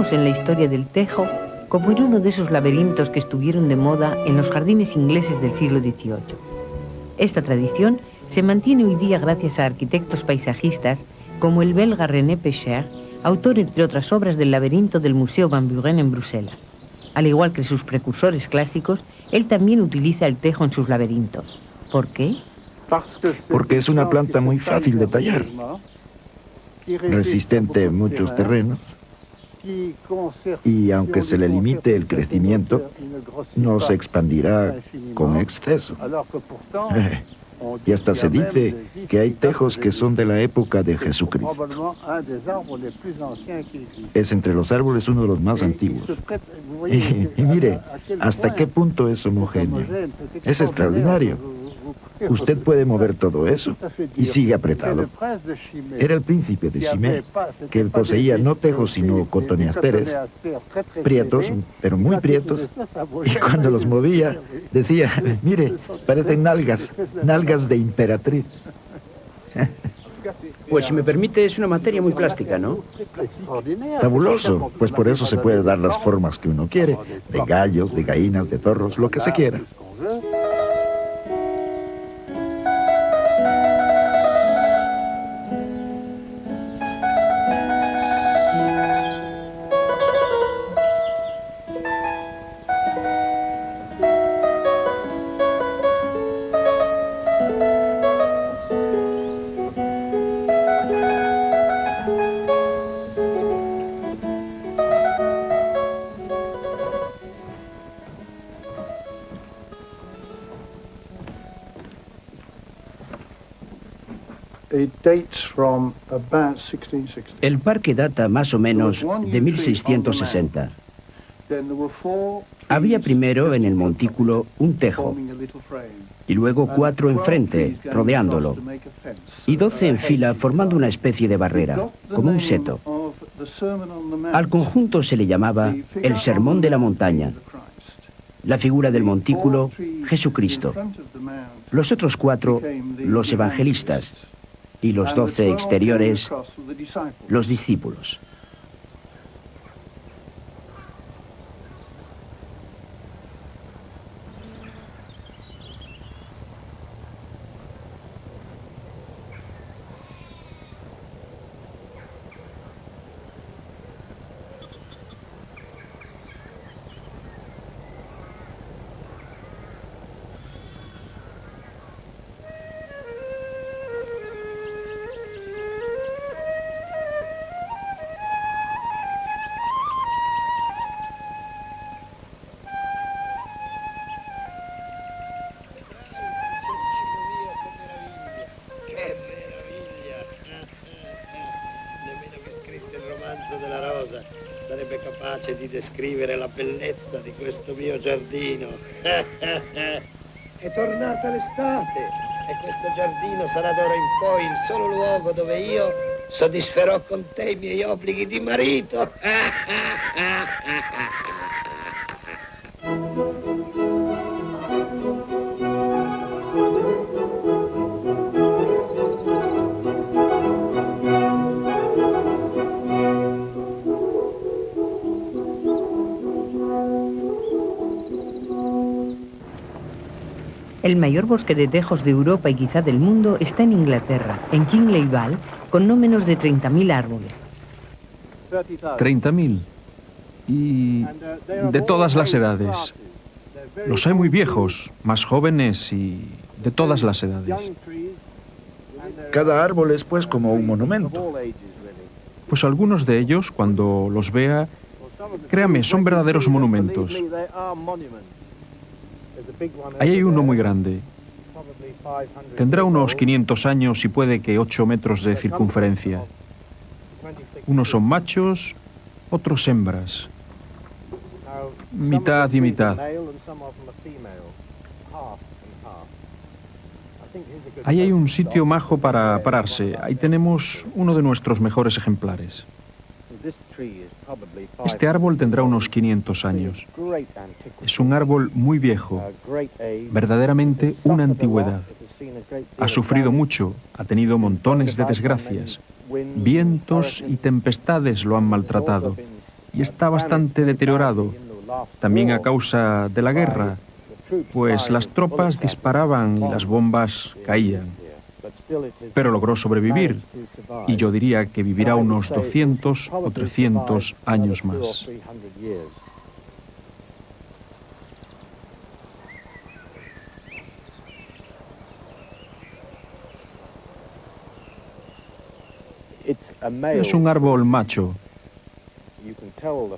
encontramos en la historia del tejo como en uno de esos laberintos que estuvieron de moda en los jardines ingleses del siglo XVIII. Esta tradición se mantiene hoy día gracias a arquitectos paisajistas como el belga René Pécher, autor entre otras obras del laberinto del Museo Van Buren en Bruselas. Al igual que sus precursores clásicos, él también utiliza el tejo en sus laberintos. ¿Por qué? Porque es una planta muy fácil de tallar, resistente en muchos terrenos, y aunque se le limite el crecimiento, no se expandirá con exceso. Y hasta se dice que hay tejos que son de la época de Jesucristo. Es entre los árboles uno de los más antiguos. Y mire, hasta qué punto es homogéneo. Es extraordinario. Usted puede mover todo eso y sigue apretado. Era el príncipe de Chimay, que poseía no tejos sino cotoneasteres, prietos, pero muy prietos, y cuando los movía decía, mire, parecen nalgas de emperatriz. Pues si me permite, es una materia muy plástica, ¿no? Fabuloso, pues por eso se puede dar las formas que uno quiere, de gallos, de gallinas, de zorros, lo que se quiera. El parque data más o menos de 1660. Había primero en el montículo un tejo, y luego 4 enfrente, rodeándolo, y 12 en fila formando una especie de barrera, como un seto. Al conjunto se le llamaba el Sermón de la Montaña. La figura del montículo, Jesucristo. Los otros 4, los evangelistas. Y los 12 exteriores, los discípulos. Della rosa sarebbe capace di descrivere la bellezza di questo mio giardino. È tornata l'estate e questo giardino sarà d'ora in poi il solo luogo dove io soddisferò con te i miei obblighi di marito. El mayor bosque de tejos de Europa y quizá del mundo está en Inglaterra, en Kingley Hall, con no menos de 30.000 árboles. 30.000. Y de todas las edades. Los hay muy viejos, más jóvenes y de todas las edades. Cada árbol es pues como un monumento. Pues algunos de ellos, cuando los vea, créame, son verdaderos monumentos. Ahí hay uno muy grande. Tendrá unos 500 años y puede que 8 metros de circunferencia. Unos son machos, otros hembras. Mitad y mitad. Ahí hay un sitio majo para pararse. Ahí tenemos uno de nuestros mejores ejemplares. Este árbol tendrá unos 500 años. Es un árbol muy viejo, verdaderamente una antigüedad. Ha sufrido mucho, ha tenido montones de desgracias. Vientos y tempestades lo han maltratado y está bastante deteriorado, también a causa de la guerra, pues las tropas disparaban y las bombas caían. Pero logró sobrevivir, y yo diría que vivirá unos 200 o 300 años más. Es un árbol macho.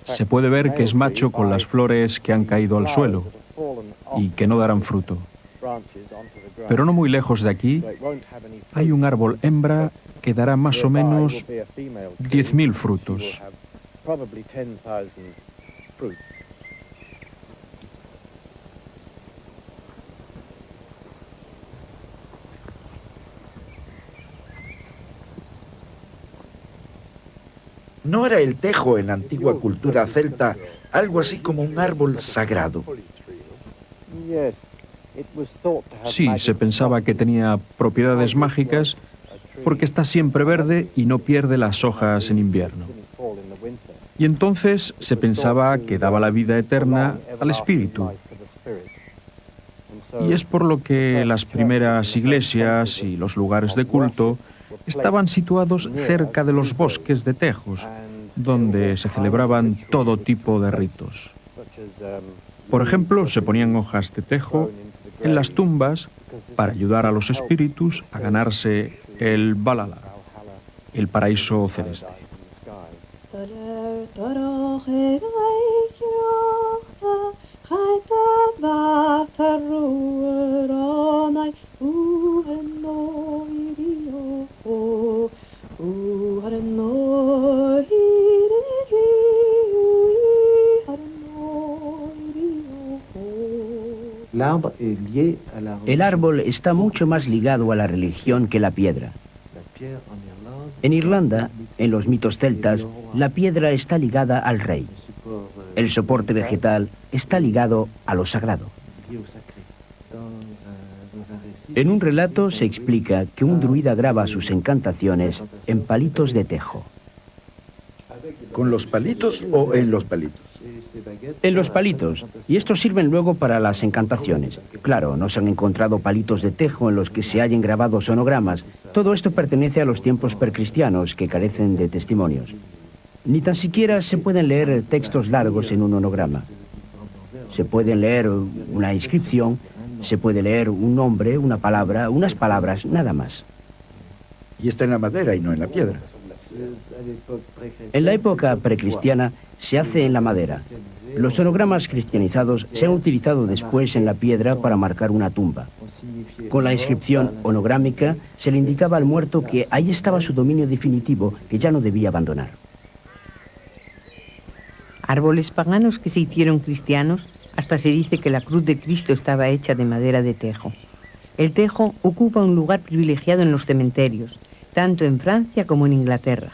Se puede ver que es macho con las flores que han caído al suelo y que no darán fruto. Pero no muy lejos de aquí hay un árbol hembra que dará más o menos 10.000 frutos. ¿No era el tejo en la antigua cultura celta algo así como un árbol sagrado? Sí, se pensaba que tenía propiedades mágicas porque está siempre verde y no pierde las hojas en invierno. Y entonces se pensaba que daba la vida eterna al espíritu. Y es por lo que las primeras iglesias y los lugares de culto estaban situados cerca de los bosques de tejos, donde se celebraban todo tipo de ritos. Por ejemplo, se ponían hojas de tejo en las tumbas para ayudar a los espíritus a ganarse el Valhalla, el paraíso celeste. El árbol está mucho más ligado a la religión que la piedra. En Irlanda, en los mitos celtas, la piedra está ligada al rey. El soporte vegetal está ligado a lo sagrado. En un relato se explica que un druida graba sus encantaciones en palitos de tejo. ¿Con los palitos o en los palitos? En los palitos, y estos sirven luego para las encantaciones. Claro, no se han encontrado palitos de tejo en los que se hayan grabado sonogramas. Todo esto pertenece a los tiempos precristianos, que carecen de testimonios. Ni tan siquiera se pueden leer textos largos en un onograma. Se pueden leer una inscripción, se puede leer un nombre, una palabra, unas palabras, nada más. Y está en la madera y no en la piedra. En la época precristiana se hace en la madera. Los sonogramas cristianizados se han utilizado después en la piedra para marcar una tumba. Con la inscripción onográmica se le indicaba al muerto que ahí estaba su dominio definitivo, que ya no debía abandonar. Árboles paganos que se hicieron cristianos, hasta se dice que la cruz de Cristo estaba hecha de madera de tejo. El tejo ocupa un lugar privilegiado en los cementerios, tanto en Francia como en Inglaterra.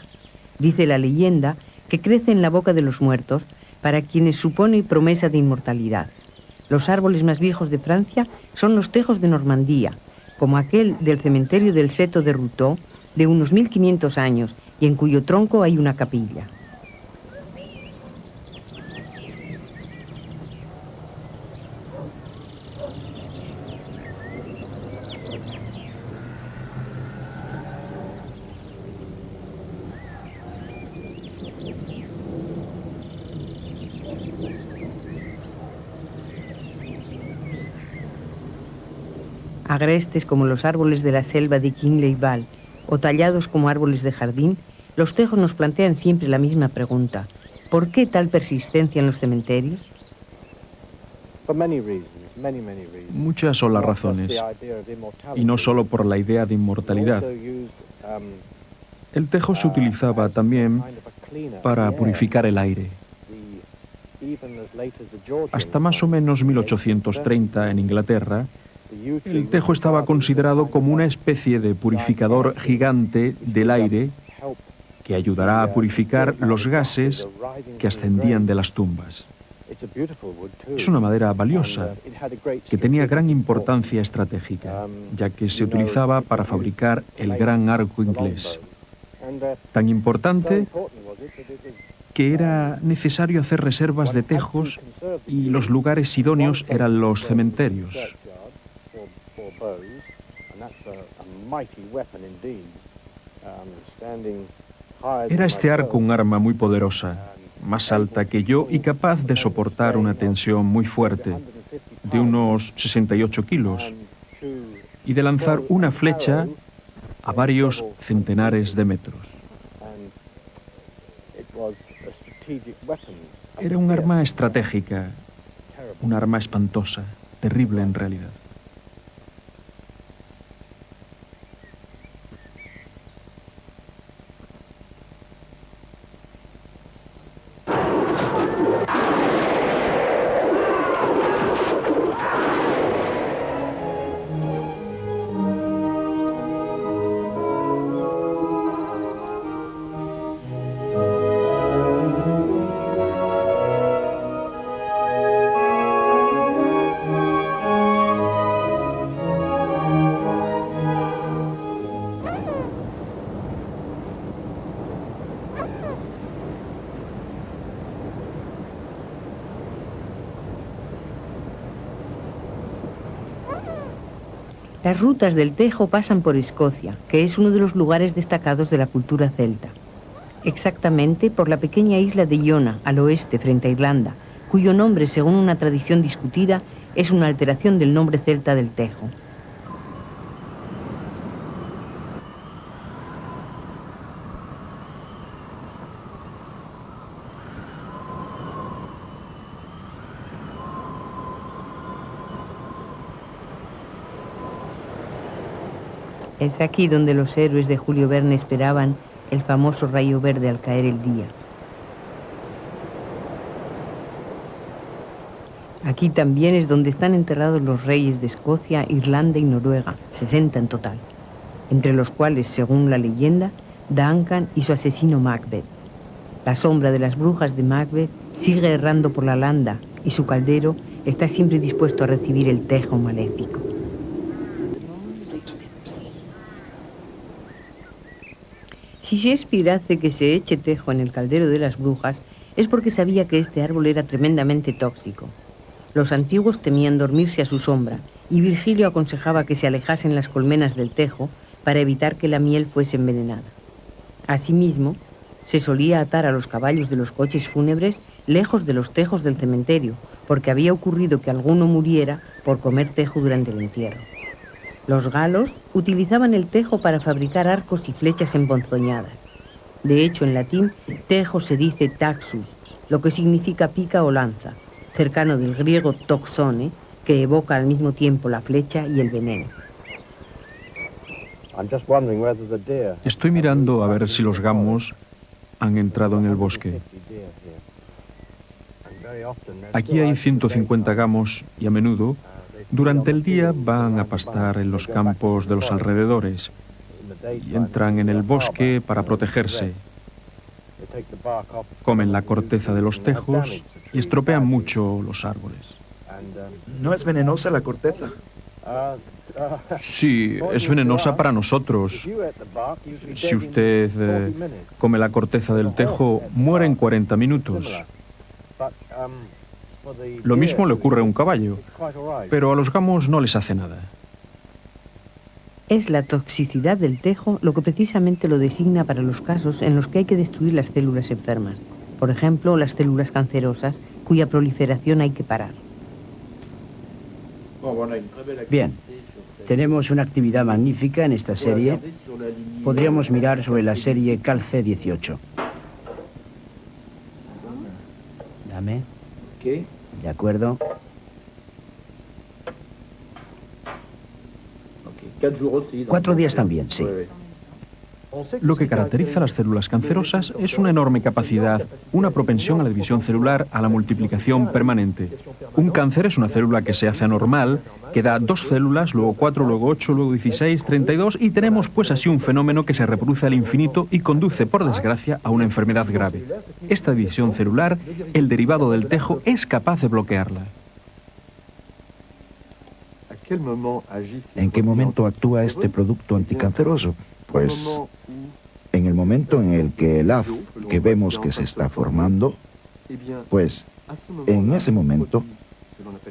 Dice la leyenda que crece en la boca de los muertos, para quienes supone promesa de inmortalidad. Los árboles más viejos de Francia son los tejos de Normandía, como aquel del cementerio del Seto de Routot, de unos 1500 años, y en cuyo tronco hay una capilla. Agrestes como los árboles de la selva de Kinley-Val o tallados como árboles de jardín, los tejos nos plantean siempre la misma pregunta: ¿por qué tal persistencia en los cementerios? Muchas son las razones, y no solo por la idea de inmortalidad. El tejo se utilizaba también para purificar el aire. Hasta más o menos 1830 en Inglaterra, el tejo estaba considerado como una especie de purificador gigante del aire que ayudará a purificar los gases que ascendían de las tumbas. Es una madera valiosa que tenía gran importancia estratégica, ya que se utilizaba para fabricar el gran arco inglés. Tan importante que era necesario hacer reservas de tejos y los lugares idóneos eran los cementerios. Era este arco un arma muy poderosa, más alta que yo y capaz de soportar una tensión muy fuerte, de unos 68 kilos, y de lanzar una flecha a varios centenares de metros. Era un arma estratégica, un arma espantosa, terrible en realidad. Las rutas del tejo pasan por Escocia, que es uno de los lugares destacados de la cultura celta. Exactamente por la pequeña isla de Iona, al oeste, frente a Irlanda, cuyo nombre, según una tradición discutida, es una alteración del nombre celta del tejo. Es aquí donde los héroes de Julio Verne esperaban el famoso rayo verde al caer el día. Aquí también es donde están enterrados los reyes de Escocia, Irlanda y Noruega, 60 en total, entre los cuales, según la leyenda, Duncan y su asesino Macbeth. La sombra de las brujas de Macbeth sigue errando por la landa y su caldero está siempre dispuesto a recibir el tejo maléfico. Si Shakespeare hace que se eche tejo en el caldero de las brujas, es porque sabía que este árbol era tremendamente tóxico. Los antiguos temían dormirse a su sombra, y Virgilio aconsejaba que se alejasen las colmenas del tejo para evitar que la miel fuese envenenada. Asimismo, se solía atar a los caballos de los coches fúnebres lejos de los tejos del cementerio, porque había ocurrido que alguno muriera por comer tejo durante el entierro. Los galos utilizaban el tejo para fabricar arcos y flechas emponzoñadas. De hecho, en latín, tejo se dice taxus, lo que significa pica o lanza, cercano del griego toxone, que evoca al mismo tiempo la flecha y el veneno. Estoy mirando a ver si los gamos han entrado en el bosque. Aquí hay 150 gamos y a menudo, durante el día, van a pastar en los campos de los alrededores y entran en el bosque para protegerse. Comen la corteza de los tejos y estropean mucho los árboles. ¿No es venenosa la corteza? Sí, es venenosa para nosotros. Si usted come la corteza del tejo, muere en 40 minutos. Lo mismo le ocurre a un caballo, pero a los gamos no les hace nada. Es la toxicidad del tejo lo que precisamente lo designa para los casos en los que hay que destruir las células enfermas. Por ejemplo, las células cancerosas, cuya proliferación hay que parar. Bien, tenemos una actividad magnífica en esta serie. Podríamos mirar sobre la serie Calce 18. Dame. ¿Qué? De acuerdo. 4 días también, sí. Lo que caracteriza a las células cancerosas es una enorme capacidad, una propensión a la división celular, a la multiplicación permanente. Un cáncer es una célula que se hace anormal, que da 2 células, luego 4, luego 8, luego 16, 32, y tenemos pues así un fenómeno que se reproduce al infinito y conduce, por desgracia, a una enfermedad grave. Esta división celular, el derivado del tejo, es capaz de bloquearla. ¿En qué momento actúa este producto anticanceroso? Pues en el momento en el que el haz, que que vemos que se está formando, pues en ese momento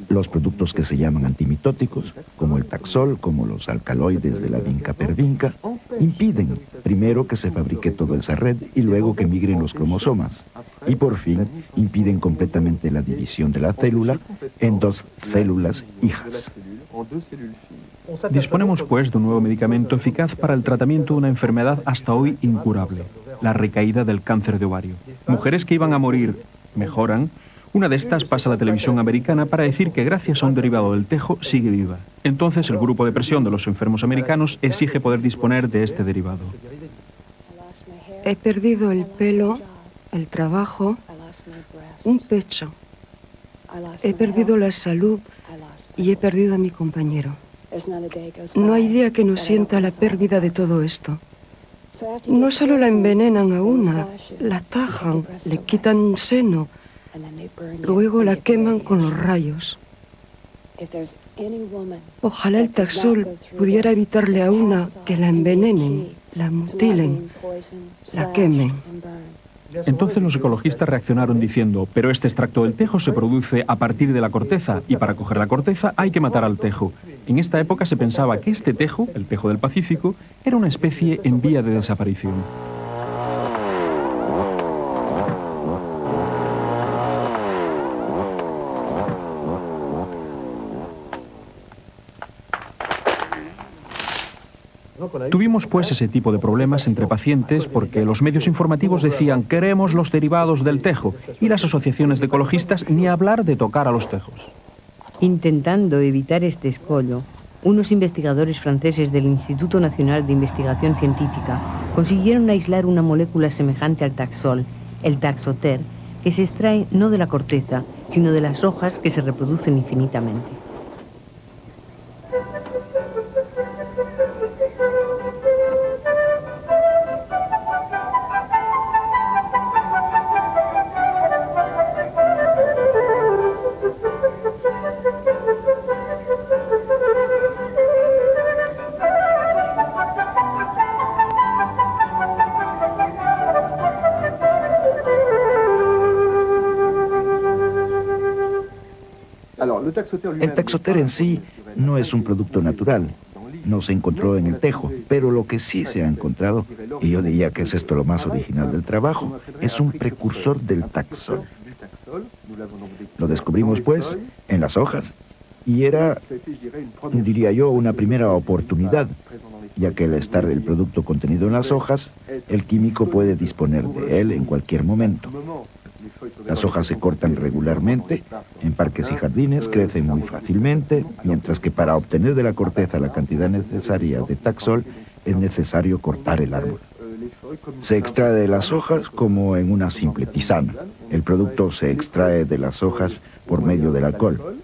los productos que se llaman antimitóticos, como el Taxol, como los alcaloides de la vinca-pervinca, impiden primero que se fabrique toda esa red y luego que migren los cromosomas. Y por fin impiden completamente la división de la célula en dos células hijas. Disponemos, pues, de un nuevo medicamento eficaz para el tratamiento de una enfermedad hasta hoy incurable, la recaída del cáncer de ovario. Mujeres que iban a morir mejoran. Una de estas pasa a la televisión americana para decir que gracias a un derivado del tejo sigue viva. Entonces el grupo de presión de los enfermos americanos exige poder disponer de este derivado. He perdido el pelo, el trabajo, un pecho. He perdido la salud y he perdido a mi compañero. No hay día que no sienta la pérdida de todo esto. No solo la envenenan a una, la tajan, le quitan un seno, luego la queman con los rayos. Ojalá el Taxol pudiera evitarle a una que la envenenen, la mutilen, la quemen. Entonces los ecologistas reaccionaron diciendo, pero este extracto del tejo se produce a partir de la corteza y para coger la corteza hay que matar al tejo. En esta época se pensaba que este tejo, el tejo del Pacífico, era una especie en vía de desaparición. Tuvimos pues ese tipo de problemas entre pacientes porque los medios informativos decían queremos los derivados del tejo y las asociaciones de ecologistas ni hablar de tocar a los tejos. Intentando evitar este escollo, unos investigadores franceses del Instituto Nacional de Investigación Científica consiguieron aislar una molécula semejante al Taxol, el Taxoter, que se extrae no de la corteza, sino de las hojas que se reproducen infinitamente. El Taxoter en sí no es un producto natural, no se encontró en el tejo, pero lo que sí se ha encontrado, y yo diría que es esto lo más original del trabajo, es un precursor del Taxol. Lo descubrimos pues en las hojas y era, diría yo, una primera oportunidad, ya que al estar el producto contenido en las hojas, el químico puede disponer de él en cualquier momento. Las hojas se cortan regularmente, en parques y jardines crecen muy fácilmente, mientras que para obtener de la corteza la cantidad necesaria de Taxol es necesario cortar el árbol. Se extrae de las hojas como en una simple tisana. El producto se extrae de las hojas por medio del alcohol.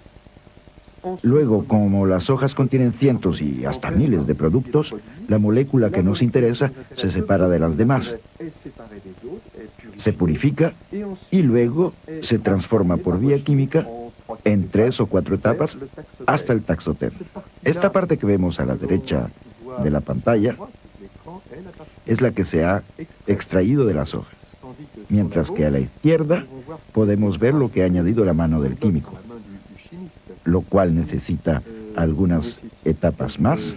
Luego, como las hojas contienen cientos y hasta miles de productos, la molécula que nos interesa se separa de las demás. Se purifica y luego se transforma por vía química en 3 o 4 etapas hasta el Taxoter. Esta parte que vemos a la derecha de la pantalla es la que se ha extraído de las hojas, mientras que a la izquierda podemos ver lo que ha añadido la mano del químico, lo cual necesita algunas etapas más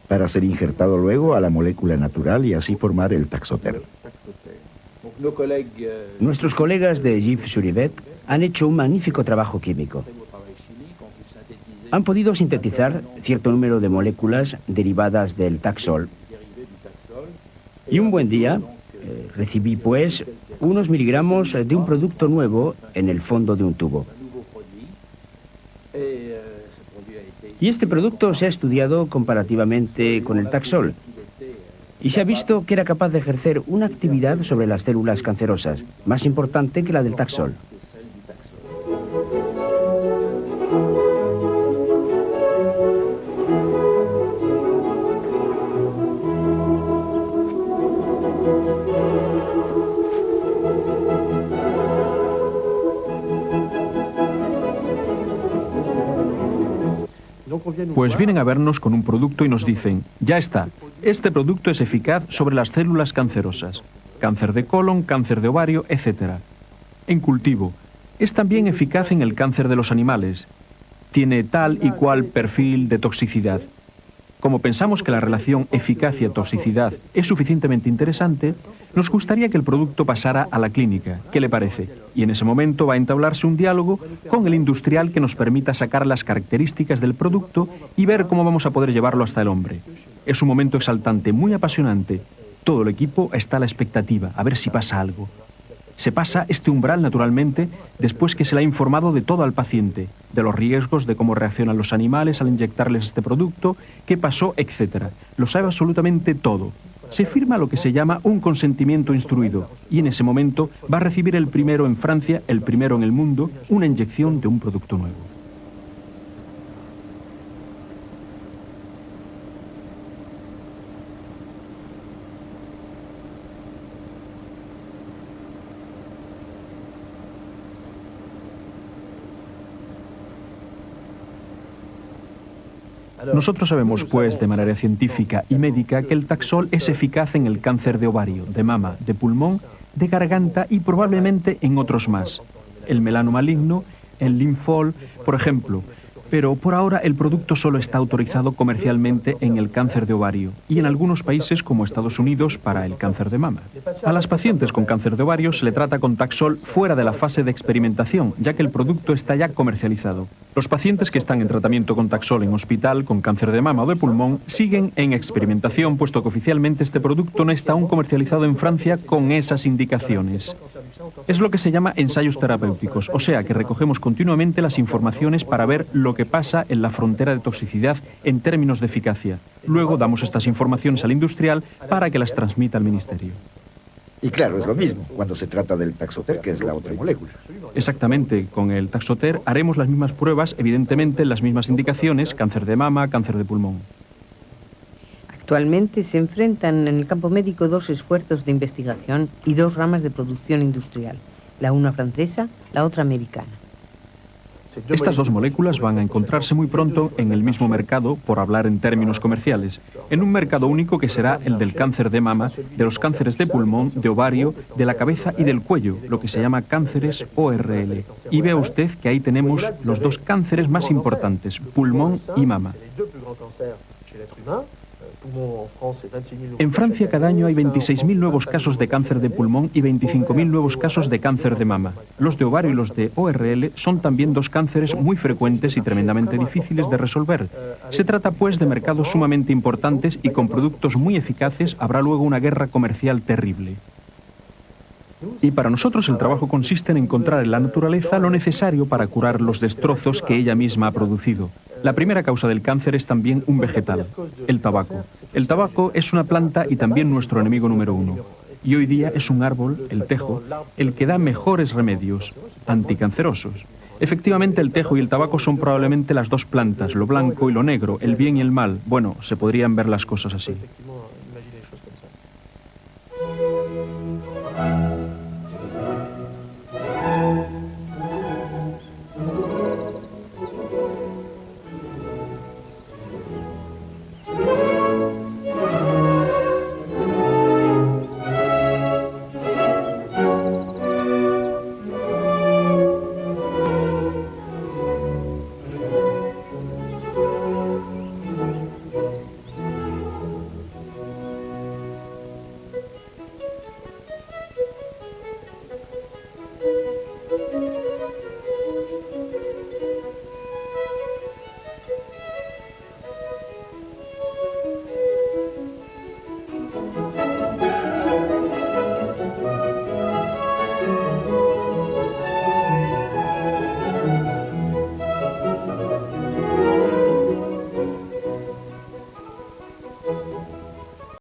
para ser injertado luego a la molécula natural y así formar el Taxoter. Nuestros colegas de Gif-Surivet han hecho un magnífico trabajo químico. Han podido sintetizar cierto número de moléculas derivadas del Taxol. Y un buen día recibí pues unos miligramos de un producto nuevo en el fondo de un tubo. Y este producto se ha estudiado comparativamente con el Taxol y se ha visto que era capaz de ejercer una actividad sobre las células cancerosas, más importante que la del Taxol. Pues vienen a vernos con un producto y nos dicen, ya está, este producto es eficaz sobre las células cancerosas. cáncer de colon, cáncer de ovario, etc. En cultivo, es también eficaz en el cáncer de los animales. Tiene tal y cual perfil de toxicidad. Como pensamos que la relación eficacia-toxicidad es suficientemente interesante, nos gustaría que el producto pasara a la clínica. ¿Qué le parece? Y en ese momento va a entablarse un diálogo con el industrial que nos permita sacar las características del producto y ver cómo vamos a poder llevarlo hasta el hombre. Es un momento exaltante, muy apasionante. Todo el equipo está a la expectativa, a ver si pasa algo. Se pasa este umbral, naturalmente, después que se le ha informado de todo al paciente, de los riesgos, de cómo reaccionan los animales al inyectarles este producto, qué pasó, etc. Lo sabe absolutamente todo. Se firma lo que se llama un consentimiento instruido, y en ese momento va a recibir el primero en Francia, el primero en el mundo, una inyección de un producto nuevo. Nosotros sabemos, pues, de manera científica y médica que el Taxol es eficaz en el cáncer de ovario, de mama, de pulmón, de garganta y probablemente en otros más. El melano maligno, el linfol, por ejemplo. Pero por ahora el producto solo está autorizado comercialmente en el cáncer de ovario y en algunos países como Estados Unidos para el cáncer de mama. A las pacientes con cáncer de ovario se le trata con Taxol fuera de la fase de experimentación, ya que el producto está ya comercializado. Los pacientes que están en tratamiento con Taxol en hospital con cáncer de mama o de pulmón siguen en experimentación, puesto que oficialmente este producto no está aún comercializado en Francia con esas indicaciones. Es lo que se llama ensayos terapéuticos, o sea que recogemos continuamente las informaciones para ver lo que pasa en la frontera de toxicidad en términos de eficacia. Luego damos estas informaciones al industrial para que las transmita al ministerio. Y claro, es lo mismo cuando se trata del Taxoter, que es la otra molécula. Exactamente, con el Taxoter haremos las mismas pruebas, evidentemente las mismas indicaciones, cáncer de mama, cáncer de pulmón. Actualmente se enfrentan en el campo médico dos esfuerzos de investigación y dos ramas de producción industrial, la una francesa, la otra americana. Estas dos moléculas van a encontrarse muy pronto en el mismo mercado, por hablar en términos comerciales, en un mercado único que será el del cáncer de mama, de los cánceres de pulmón, de ovario, de la cabeza y del cuello, lo que se llama cánceres ORL. Y vea usted que ahí tenemos los dos cánceres más importantes, pulmón y mama. En Francia cada año hay 26.000 nuevos casos de cáncer de pulmón y 25.000 nuevos casos de cáncer de mama. Los de ovario y los de ORL son también dos cánceres muy frecuentes y tremendamente difíciles de resolver. Se trata pues de mercados sumamente importantes y con productos muy eficaces habrá luego una guerra comercial terrible. Y para nosotros el trabajo consiste en encontrar en la naturaleza lo necesario para curar los destrozos que ella misma ha producido. La primera causa del cáncer es también un vegetal, el tabaco. El tabaco es una planta y también nuestro enemigo número uno. Y hoy día es un árbol, el tejo, el que da mejores remedios anticancerosos. Efectivamente, el tejo y el tabaco son probablemente las dos plantas, lo blanco y lo negro, el bien y el mal. Bueno, se podrían ver las cosas así.